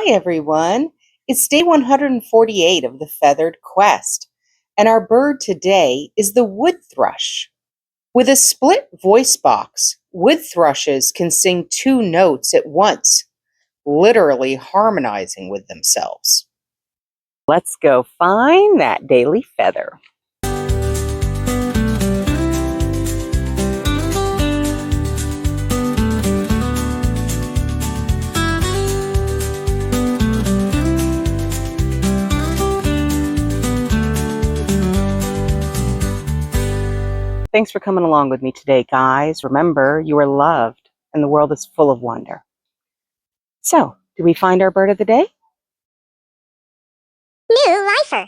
Hi, everyone. It's day 148 of the Feathered Quest, and our bird today is the wood thrush. With a split voice box, wood thrushes can sing two notes at once, literally harmonizing with themselves. Let's go find that daily feather. Thanks for coming along with me today, guys. Remember, you are loved and the world is full of wonder. So, do we find our bird of the day? New lifer.